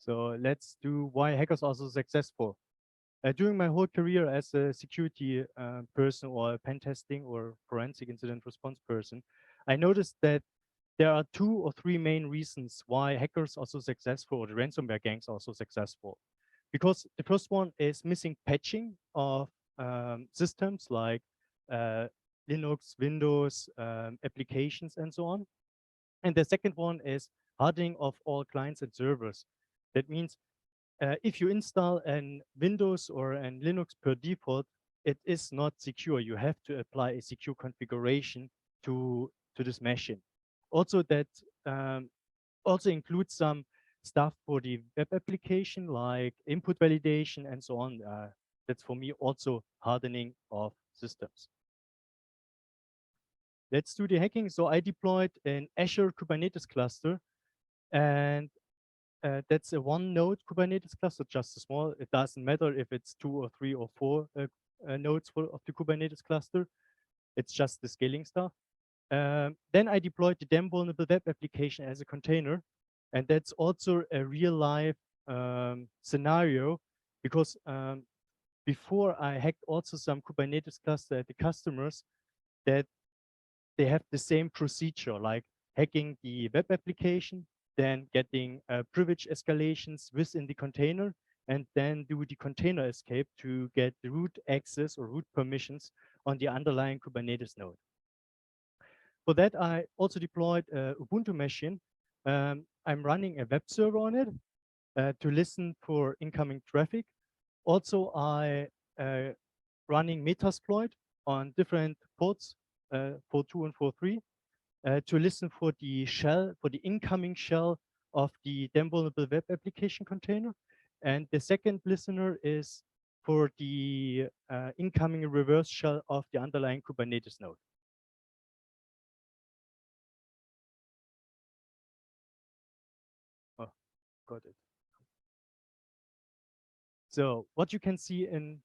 So let's do why hackers are so successful. During my whole career as a security person or a pen testing or forensic incident response person, I noticed that there are 2 or 3 main reasons why hackers are so successful or the ransomware gangs are so successful. Because the first one is missing patching of systems like uh, Linux, Windows, applications, and so on. And the second one is hardening of all clients and servers. That means if you install an Windows or an Linux per default, it is not secure. You have to apply a secure configuration to this machine. Also, that also includes some stuff for the web application, like input validation and so on. That's for me also hardening of systems. Let's do the hacking. So I deployed an Azure Kubernetes cluster, and that's a 1-node Kubernetes cluster, just a small. It doesn't matter if it's 2 or 3 or 4 nodes of the Kubernetes cluster. It's just the scaling stuff. Then I deployed the DEM vulnerable web application as a container. And that's also a real life scenario, because before I hacked also some Kubernetes cluster at the customers, that they have the same procedure, like hacking the web application, then getting privilege escalations within the container, and then do the container escape to get the root access or root permissions on the underlying Kubernetes node. For that, I also deployed a Ubuntu machine. I'm running a web server on it to listen for incoming traffic. Also, I running Metasploit on different ports, 4.2 and 4.3, to listen for the shell, for the incoming shell of the DEM vulnerable web application container. And the second listener is for the incoming reverse shell of the underlying Kubernetes node. Oh, got it. So what you can see in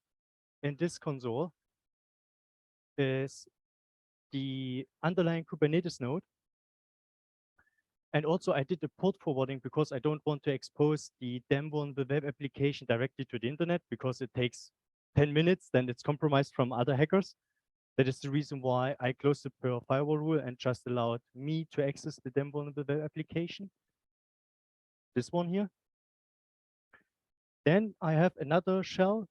this console is the underlying Kubernetes node. And also I did the port forwarding because I don't want to expose the DEM vulnerable web application directly to the internet, because it takes 10 minutes, then it's compromised from other hackers. That is the reason why I closed the per firewall rule and just allowed me to access the DEM vulnerable web application. This one here. Then I have another shell.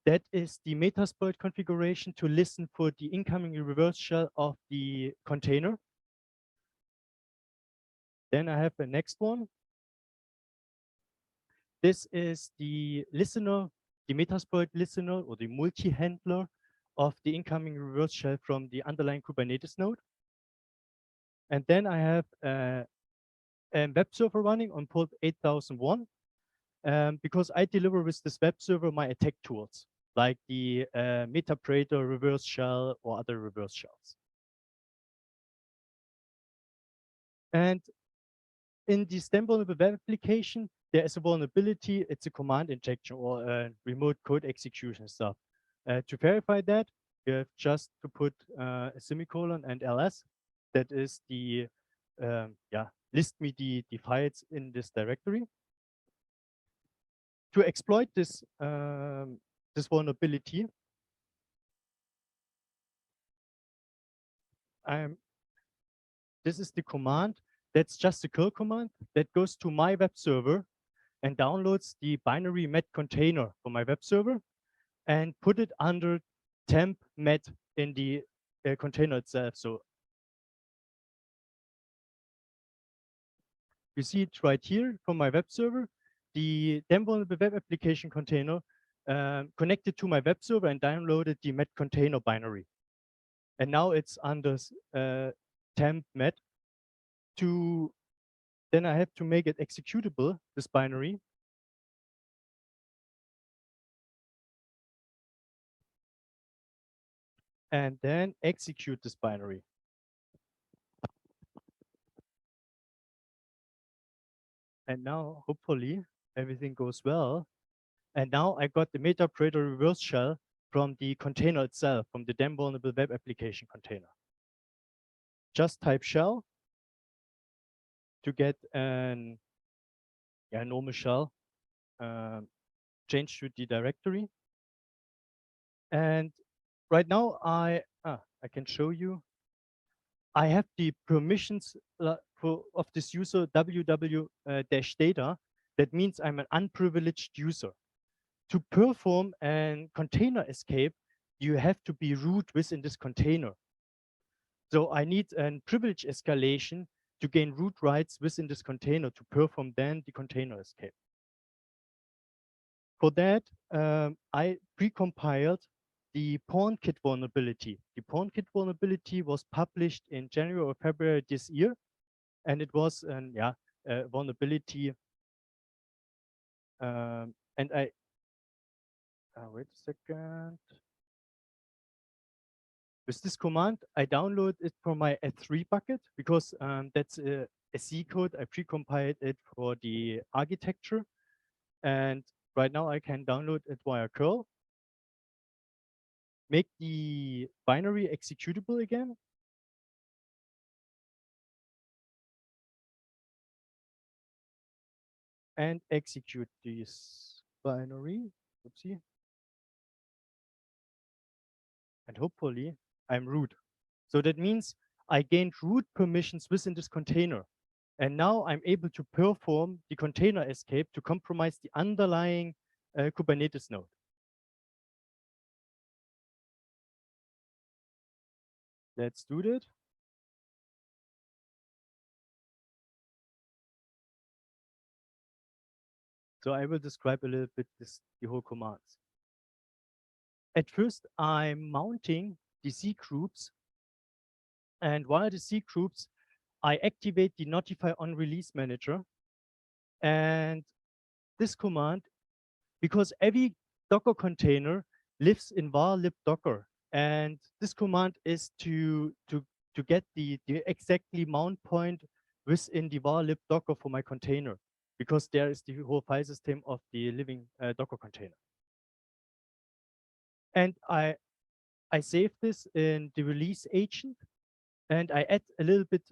That is the Metasploit configuration to listen for the incoming reverse shell of the container. Then I have the next one. This is the listener, the Metasploit listener or the multi-handler of the incoming reverse shell from the underlying Kubernetes node. And then I have a web server running on port 8001, because I deliver with this web server my attack tools, like the Metapredator reverse shell or other reverse shells. And in the DEM vulnerable web application, there is a vulnerability. It's a command injection or a remote code execution stuff. To verify that, you have just to put a semicolon and ls. That is the, list me the files in this directory. To exploit this, this vulnerability, this is the command. That's just a curl command that goes to my web server and downloads the binary met container for my web server and put it under temp met in the container itself. So you see it right here from my web server, the DEM vulnerable web application container connected to my web server and downloaded the met container binary. And now it's under temp met. Then I have to make it executable, this binary. And then execute this binary. And now, hopefully, everything goes well. And now I got the Metapredator reverse shell from the container itself, from the DEM vulnerable web application container. Just type shell to get a normal shell. change to the directory. And right now I can show you. I have the permissions of this user www-data. That means I'm an unprivileged user. To perform a container escape, you have to be root within this container. So I need a privilege escalation to gain root rights within this container to perform then the container escape. For that, I precompiled the pawn kit vulnerability. The pawn kit vulnerability was published in January or February this year, and it was a vulnerability. And I wait a second. With this command, I download it from my S3 bucket because that's a C code. I precompiled it for the architecture, and right now I can download it via curl. Make the binary executable again. And execute this binary. Oopsie. And hopefully I'm root. So that means I gained root permissions within this container. And now I'm able to perform the container escape to compromise the underlying Kubernetes node. Let's do that. So I will describe a little bit the whole commands. At first, I'm mounting the C groups. And via the C groups, I activate the notify on release manager. And this command, because every Docker container lives in var lib docker. And this command is to get the exactly mount point within the var lib docker for my container, because there is the whole file system of the living Docker container. And I save this in the release agent, and I add a little bit,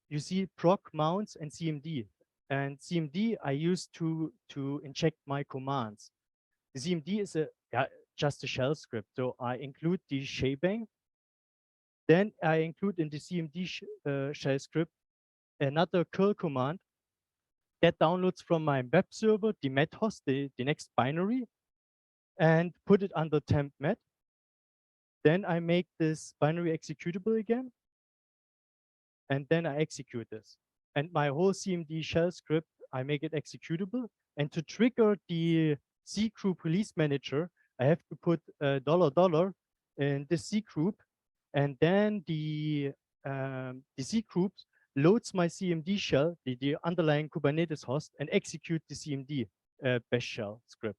you see proc mounts and CMD. And CMD I use to inject my commands. The CMD is just a shell script. So I include the shebang. Then I include in the CMD shell script another curl command that downloads from my web server the met host, the next binary, and put it under temp met. Then I make this binary executable again, and then I execute this. And my whole CMD shell script, I make it executable. And to trigger the C group release manager, I have to put $$ in the C group, and then the C group loads my CMD shell, the underlying Kubernetes host, and execute the CMD bash shell script.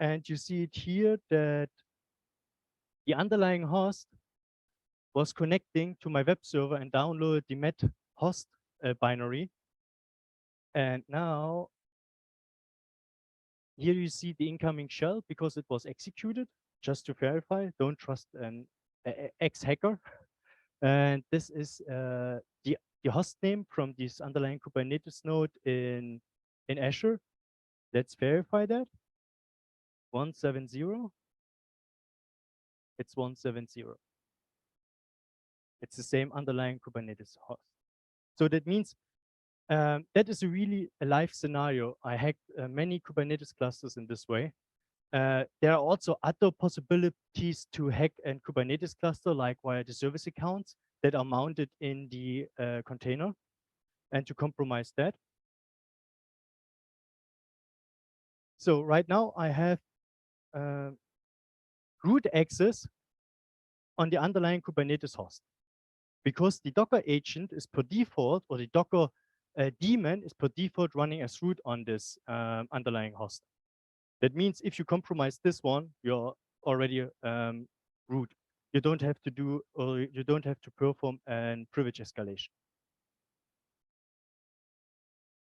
And you see it here that the underlying host was connecting to my web server and downloaded the met host binary. And now here you see the incoming shell because it was executed. Just to verify, don't trust an ex-hacker. And this is the host name from this underlying Kubernetes node in Azure. Let's verify that. 170. It's 170. It's the same underlying Kubernetes host. So that means that is really a live scenario. I hacked many Kubernetes clusters in this way. There are also other possibilities to hack a Kubernetes cluster, like via the service accounts that are mounted in the container, and to compromise that. So right now I have root access on the underlying Kubernetes host, because the Docker agent is per default, or the Docker daemon is per default running as root on this underlying host. That means if you compromise this one, you're already root. You don't have to do, or you don't have to perform a privilege escalation.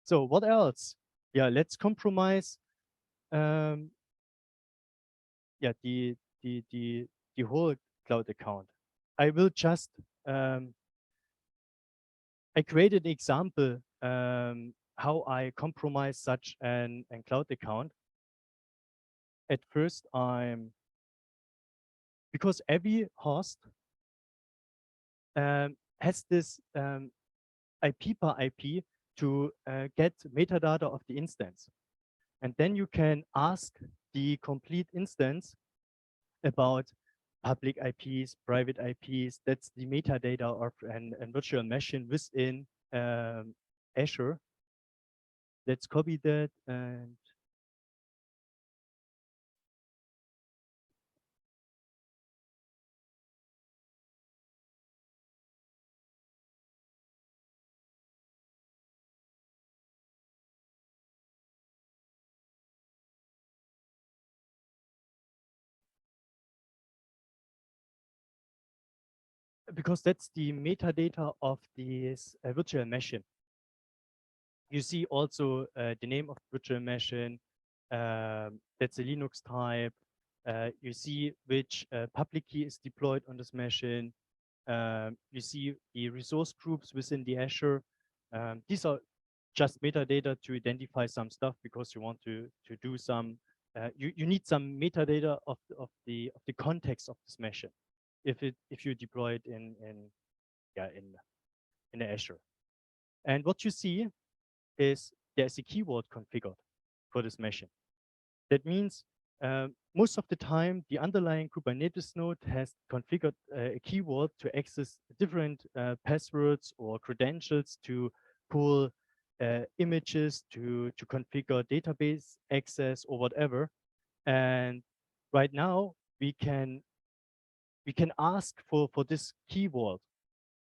So what else? Yeah, let's compromise. Yeah, the whole cloud account. I will just I created an example how I compromise such an cloud account. At first, because every host has this IP per IP to get metadata of the instance. And then you can ask the complete instance about public IPs, private IPs. That's the metadata of an virtual machine within Azure. Let's copy that and because that's the metadata of this virtual machine. You see also the name of the virtual machine. That's a Linux type. You see which public key is deployed on this machine. You see the resource groups within the Azure. These are just metadata to identify some stuff because you want to do some. You need some metadata of the context of this machine if you deploy it in Azure. And what you see is there's a keyword configured for this machine. That means most of the time, the underlying Kubernetes node has configured a keyword to access different passwords or credentials to pull images, to configure database access or whatever. And right now, we can ask for this keyword.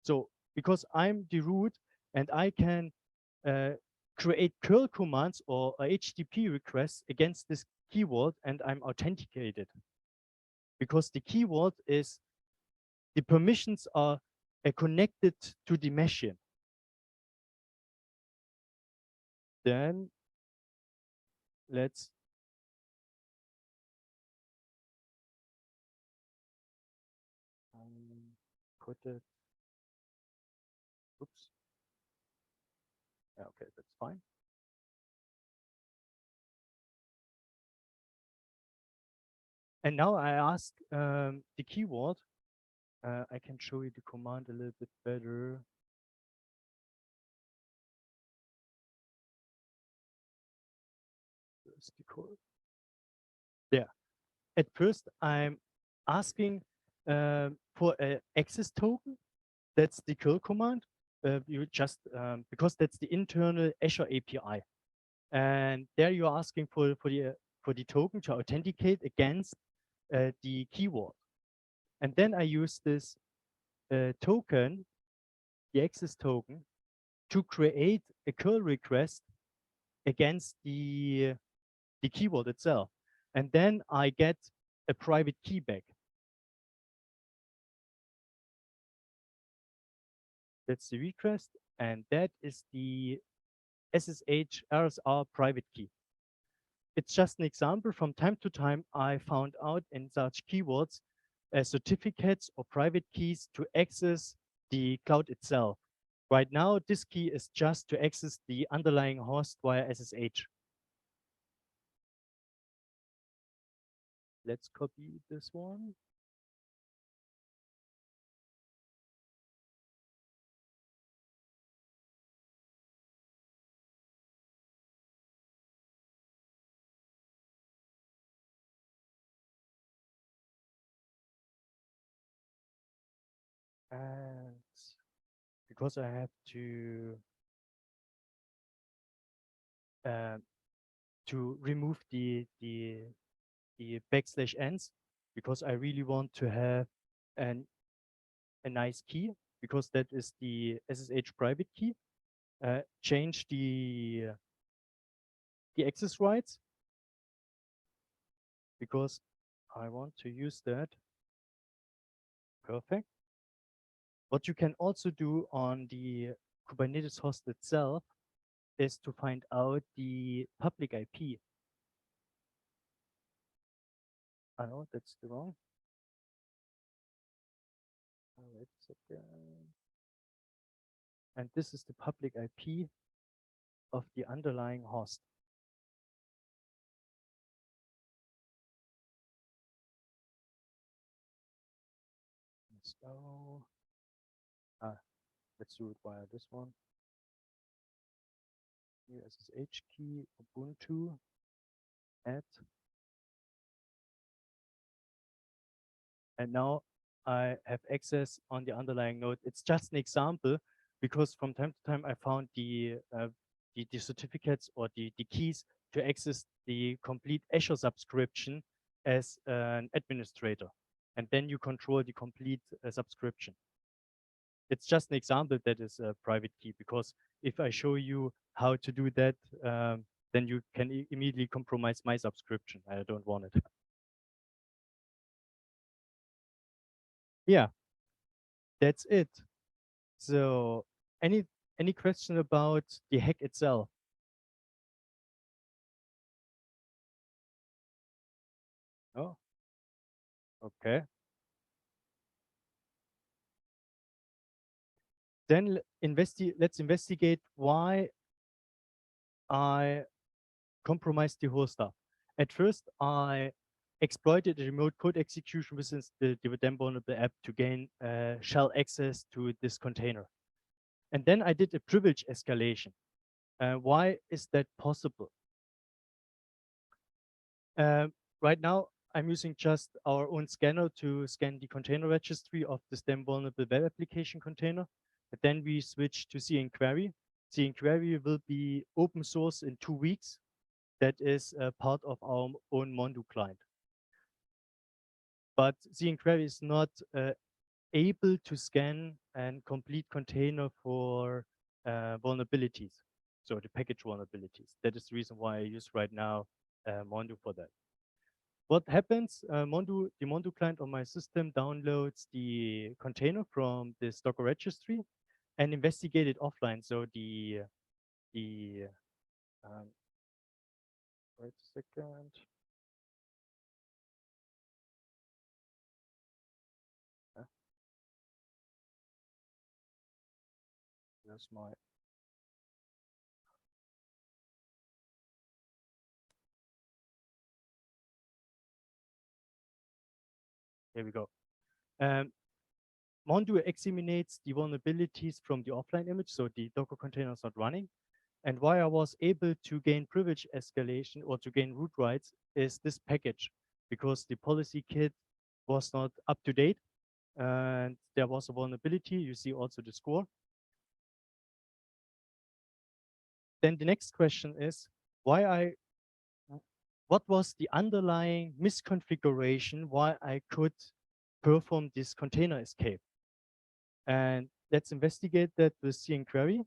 So because I'm the root and I can create curl commands or HTTP requests against this keyword, and I'm authenticated. Because the keyword is, the permissions are connected to the machine. Then let's put it, oops. Yeah, okay, that's fine. And now I ask the keyword. I can show you the command a little bit better. Where's the code? There. At first, I'm asking for an access token. That's the curl command. You just because that's the internal Azure API, and there you're asking for the token to authenticate against the keyword, and then I use this token, the access token, to create a curl request against the keyword itself, and then I get a private key back. That's the request, and that is the SSH RSR private key. It's just an example. From time to time, I found out in such keywords certificates or private keys to access the cloud itself. Right now, this key is just to access the underlying host via SSH. Let's copy this one. And because I have to remove the \n, because I really want to have a nice key, because that is the SSH private key. Change the access rights, because I want to use that. Perfect. What you can also do on the Kubernetes host itself is to find out the public IP. Oh, no, that's the wrong. Wait a second. And this is the public IP. of the underlying host. Let's go. Let's do it via this one. Here SSH key, Ubuntu, add. And now I have access on the underlying node. It's just an example because from time to time I found the certificates or the keys to access the complete Azure subscription as an administrator. And then you control the complete subscription. It's just an example that is a private key, because if I show you how to do that, then you can immediately compromise my subscription. I don't want it. Yeah, that's it. So any question about the hack itself? Oh, okay. Then let's investigate why I compromised the whole stuff. At first, I exploited a remote code execution within the then vulnerable app to gain shell access to this container. And then I did a privilege escalation. Why is that possible? Right now, I'm using just our own scanner to scan the container registry of the then vulnerable web application container. But then we switch to CInquiry. CInquiry will be open source in 2 weeks. That is a part of our own Mondoo client. But CInquiry is not able to scan and complete container for vulnerabilities, so the package vulnerabilities. That is the reason why I use right now Mondoo for that. What happens? The Mondoo client on my system downloads the container from this Docker registry and investigate it offline. So the wait a second. There's my here we go. Mondoo examinates the vulnerabilities from the offline image, so the Docker container is not running. And why I was able to gain privilege escalation or to gain root rights is this package, because the policy kit was not up to date and there was a vulnerability. You see also the score. Then the next question is what was the underlying misconfiguration why I could perform this container escape? And let's investigate that with CInquiry.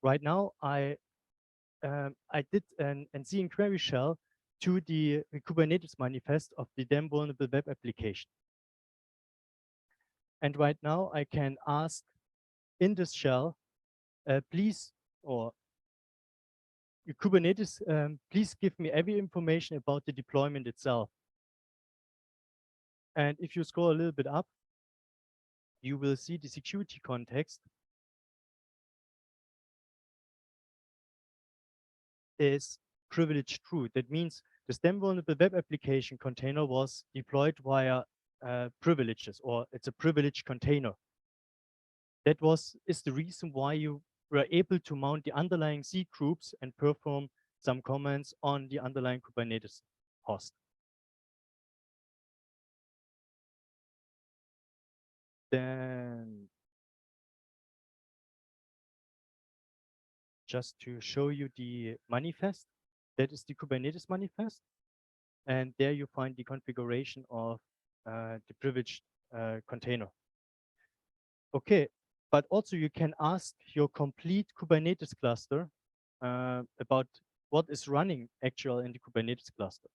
Right now, I did an CInquiry shell to the Kubernetes manifest of the then vulnerable web application. And right now, I can ask in this shell, please, or Kubernetes, please give me every information about the deployment itself. And if you scroll a little bit up, you will see the security context is privileged true. That means the then vulnerable web application container was deployed via privileges, or it's a privileged container. That is the reason why you were able to mount the underlying C groups and perform some commands on the underlying Kubernetes host. Then just to show you the manifest, that is the Kubernetes manifest. And there you find the configuration of the privileged container. Okay, but also you can ask your complete Kubernetes cluster about what is running actually in the Kubernetes cluster.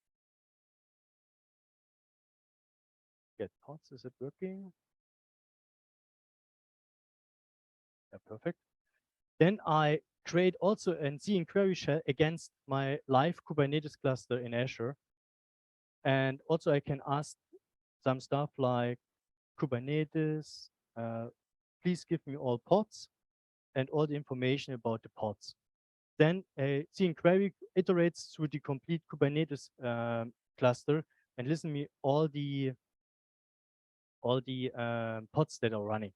Get pods, is it working? Yeah, perfect. Then I create also a CInquiry shell against my live Kubernetes cluster in Azure. And also I can ask some stuff like Kubernetes please give me all pods and all the information about the pods. Then CN query iterates through the complete Kubernetes cluster and listen me all the pods that are running.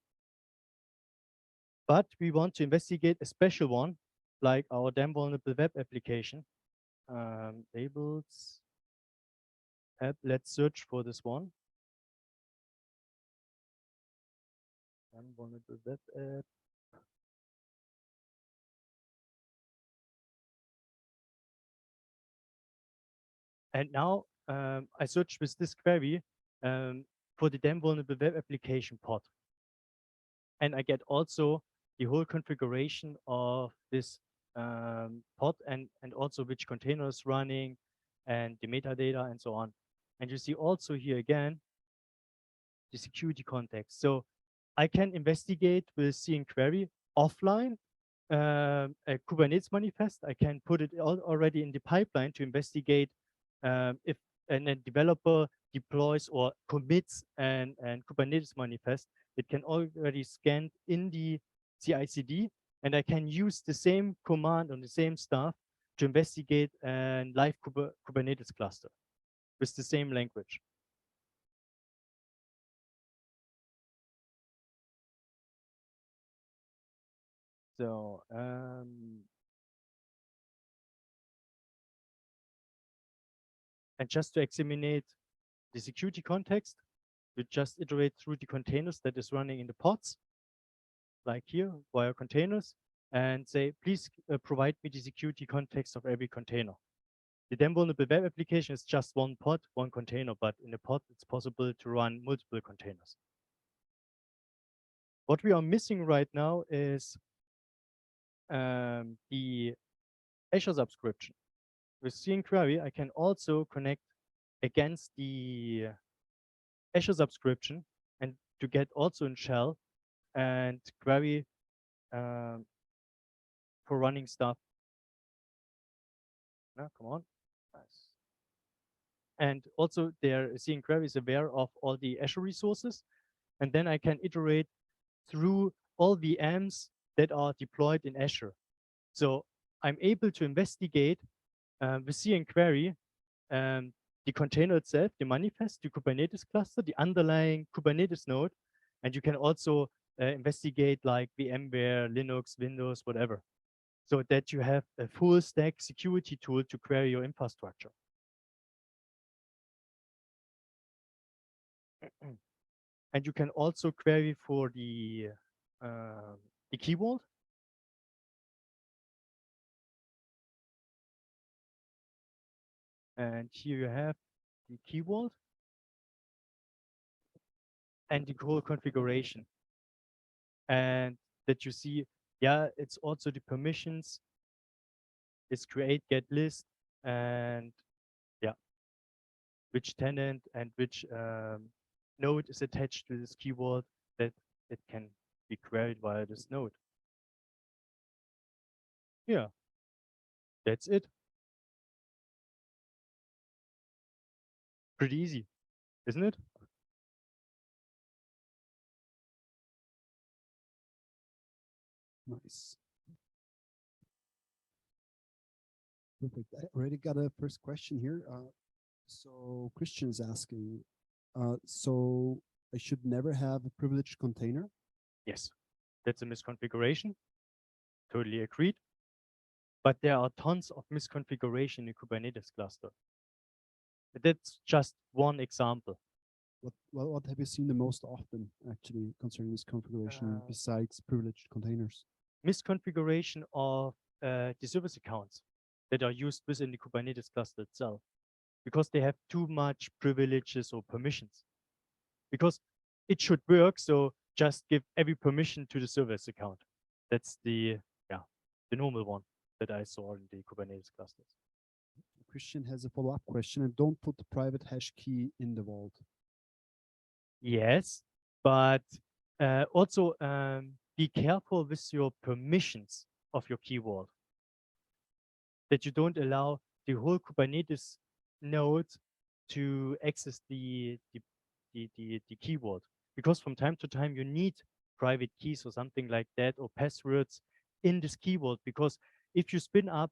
But we want to investigate a special one, like our damn vulnerable web application. Labels app. Let's search for this one. Damn vulnerable web app. And now I search with this query for the damn vulnerable web application pod. And I get also the whole configuration of this pod and also which container is running and the metadata and so on. And you see also here again, the security context. So I can investigate with CN query offline a Kubernetes manifest. I can put it already in the pipeline to investigate if a developer deploys or commits and Kubernetes manifest. It can already scan in the CI/CD, and I can use the same command on the same stuff to investigate a live Kubernetes cluster with the same language. So and just to examine the security context, we just iterate through the containers that is running in the pods, like here, via containers, and say, please provide me the security context of every container. The damn vulnerable web application is just one pod, one container, but in a pod, it's possible to run multiple containers. What we are missing right now is the Azure subscription. With CN query, I can also connect against the Azure subscription and to get also in shell and query for running stuff. No, come on. Nice. And also their CN query is aware of all the Azure resources. And then I can iterate through all VMs that are deployed in Azure. So I'm able to investigate with CN query the container itself, the manifest, the Kubernetes cluster, the underlying Kubernetes node. And you can also investigate like VMware, Linux, Windows, whatever, so that you have a full stack security tool to query your infrastructure. And you can also query for the key vault. And here you have the key vault and the whole configuration. And that you see, yeah, it's also the permissions, it's create, get list, and yeah, which tenant and which node is attached to this key vault that it can be queried via this node. Yeah, that's it. Pretty easy, isn't it? Nice. Perfect. I already got a first question here. So Christian is asking, so I should never have a privileged container? Yes, that's a misconfiguration. Totally agreed. But there are tons of misconfiguration in Kubernetes cluster. That's just one example. What have you seen the most often actually concerning this configuration besides privileged containers? Misconfiguration of the service accounts that are used within the Kubernetes cluster itself, because they have too much privileges or permissions. Because it should work, so just give every permission to the service account. That's the normal one that I saw in the Kubernetes clusters. Christian has a follow-up question, and don't put the private hash key in the vault. Yes, but also be careful with your permissions of your key vault, that you don't allow the whole Kubernetes node to access the key vault. because from time to time you need private keys or something like that, or passwords in this key vault, because if you spin up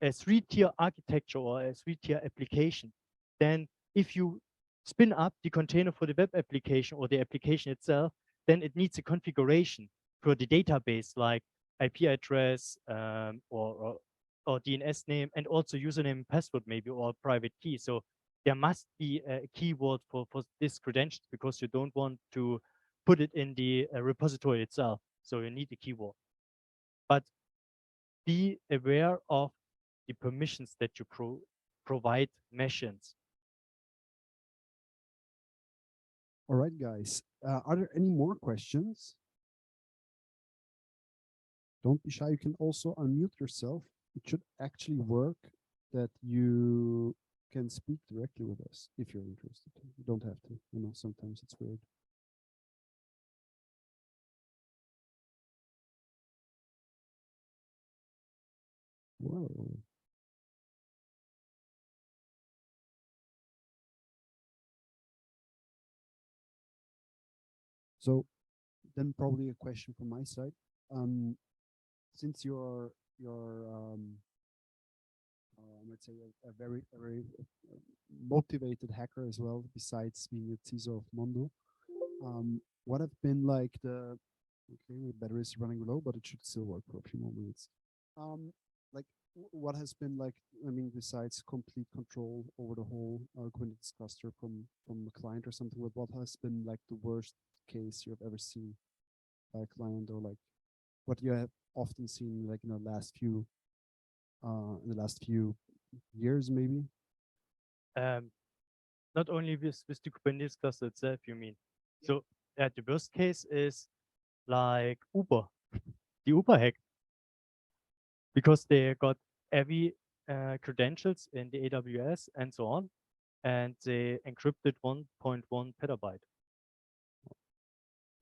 a 3-tier architecture or a 3-tier application, then if you spin up the container for the web application or the application itself, then it needs a configuration for the database, like IP address or DNS name, and also username and password maybe, or private key. So there must be a key vault for this credentials, because you don't want to put it in the repository itself. So you need a key vault. But be aware of the permissions that you provide machines. All right, guys. Are there any more questions? Don't be shy. You can also unmute yourself. It should actually work that you can speak directly with us if you're interested. You don't have to. You know, sometimes it's weird. Whoa. So then probably a question from my side. Since you're let's say a very motivated hacker as well, besides being a CISO of Mondoo, what have been like the battery is running low, but it should still work for a few more minutes. Like what has been like, I mean, besides complete control over the whole Kubernetes cluster from a client or something, what has been like the worst case you've ever seen by a client, or like what you have often seen like in the last few years maybe? Not only with the Kubernetes cluster itself, you mean? Yeah. So the worst case is like Uber, the Uber hack, because they got every credentials in the AWS and so on, and they encrypted 1.1 petabyte.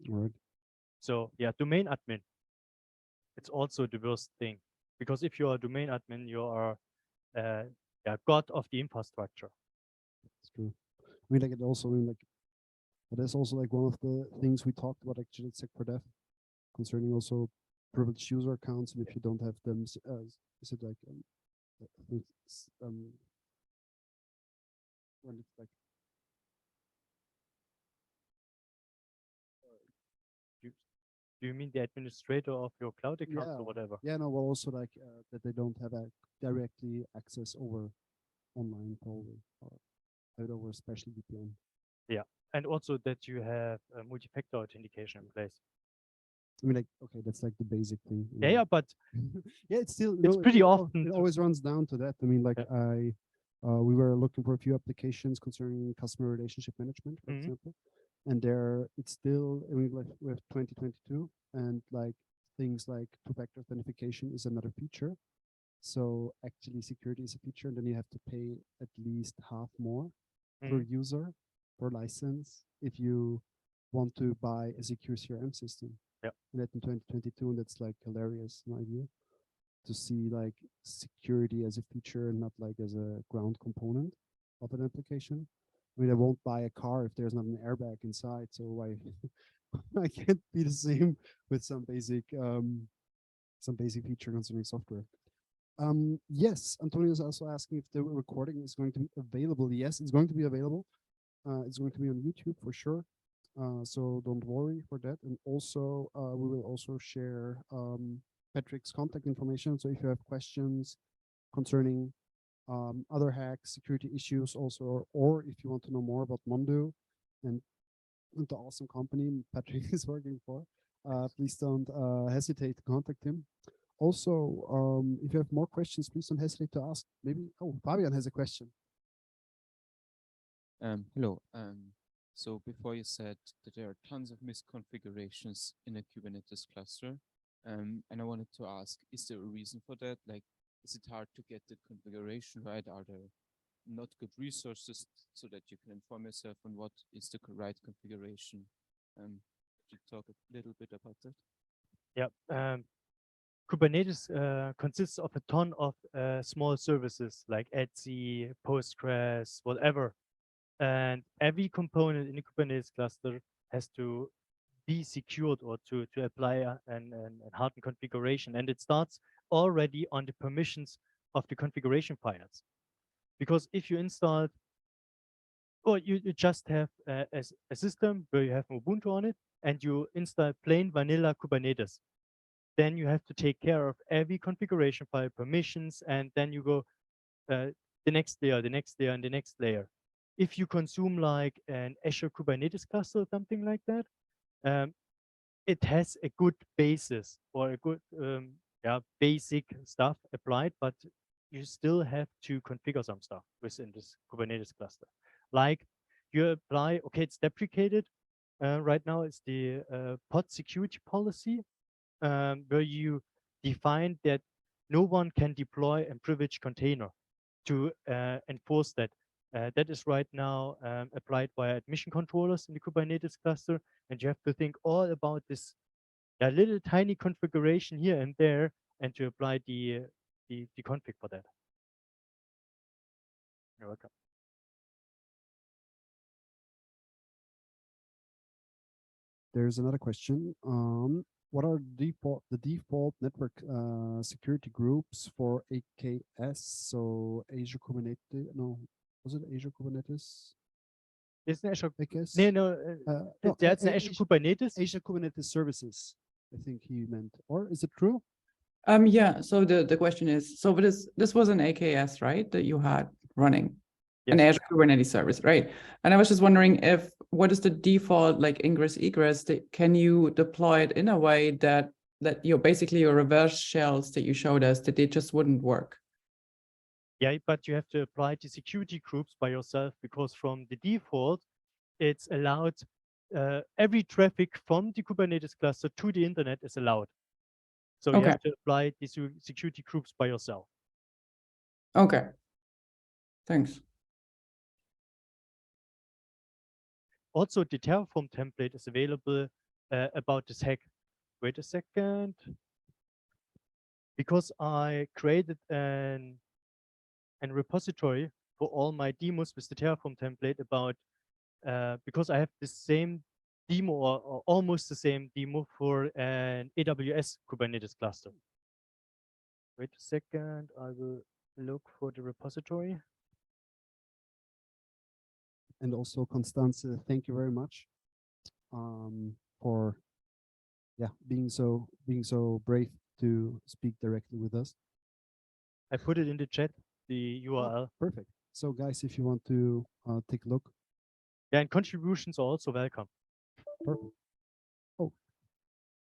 Right. So yeah, domain admin, it's also the worst thing, because if you are a domain admin, you are god of the infrastructure. That's true. I mean, like it also, I mean, like, but that's also like one of the things we talked about actually at Sec4Dev concerning also privileged user accounts, and if you don't have them, is it like when it's like do you mean the administrator of your cloud account or whatever? Yeah, no, well, also like that they don't have a directly access over online probably, or have it over a special VPN. Yeah, and also that you have a multi-factor authentication in place. I mean, like, okay, that's like the basic thing. Yeah, but yeah, it's still, it's pretty often. It always runs down to that. I mean, like we were looking for a few applications concerning customer relationship management, for example, and there it's still, I mean, like we have 2022, and like things like two-factor authentication is another feature. So actually, security is a feature, and then you have to pay at least half more per user, per license, if you want to buy a secure CRM system. Yeah. And that in 2022, and that's like hilarious, an idea to see like security as a feature and not like as a ground component of an application. I mean, I won't buy a car if there's not an airbag inside. So why I can't be the same with some basic feature concerning software. Yes, Antonio is also asking if the recording is going to be available. Yes, it's going to be available. It's going to be on YouTube for sure. So don't worry for that. And also, we will also share Patrick's contact information. So if you have questions concerning other hacks, security issues also, or if you want to know more about Mondoo and the awesome company Patrick is working for, please don't hesitate to contact him. Also, if you have more questions, please don't hesitate to ask. Maybe, Fabian has a question. Hello. So before you said that there are tons of misconfigurations in a Kubernetes cluster, and I wanted to ask, is there a reason for that? Like, is it hard to get the configuration right? Are there not good resources so that you can inform yourself on what is the right configuration? Could you talk a little bit about that? Yeah. Kubernetes consists of a ton of small services like Etsy, Postgres, whatever. And every component in the Kubernetes cluster has to be secured or to apply an hardened configuration. And it starts already on the permissions of the configuration files. Because if you install, or you just have a system where you have Ubuntu on it, and you install plain vanilla Kubernetes, then you have to take care of every configuration file permissions, and then you go the next layer, the next layer, and the next layer. If you consume like an Azure Kubernetes cluster or something like that, it has a good basis or a good basic stuff applied, but you still have to configure some stuff within this Kubernetes cluster. Like you apply, okay, it's deprecated. Right now it's the pod security policy, where you define that no one can deploy a privileged container to enforce that. That is right now applied via admission controllers in the Kubernetes cluster, and you have to think all about this little tiny configuration here and there, and to apply the config for that. You're welcome. There's another question. What are the default network security groups for AKS? So Azure Kubernetes, no, was it Azure Kubernetes? It's an Azure. AKS? No, that's an Azure Kubernetes. Azure Kubernetes services, I think he meant. Or is it true? Yeah. So the question is, so this was an AKS, right? That you had running. Yes. An Azure Kubernetes service, right? And I was just wondering what is the default like ingress egress that can you deploy it in a way that basically your reverse shells that you showed us that they just wouldn't work? Yeah, but you have to apply the security groups by yourself, because from the default, it's allowed, every traffic from the Kubernetes cluster to the internet is allowed. So you have to apply the security groups by yourself. Okay. Thanks. Also, the Terraform template is available about this hack. Wait a second. Because I created an repository for all my demos with the Terraform template about, because I have the same demo or almost the same demo for an AWS Kubernetes cluster. Wait a second, I will look for the repository. And also, Constance, thank you very much for being so brave to speak directly with us. I put it in the chat, the URL. Oh, perfect. So guys, if you want to take a look. Yeah, and contributions are also welcome. Perfect.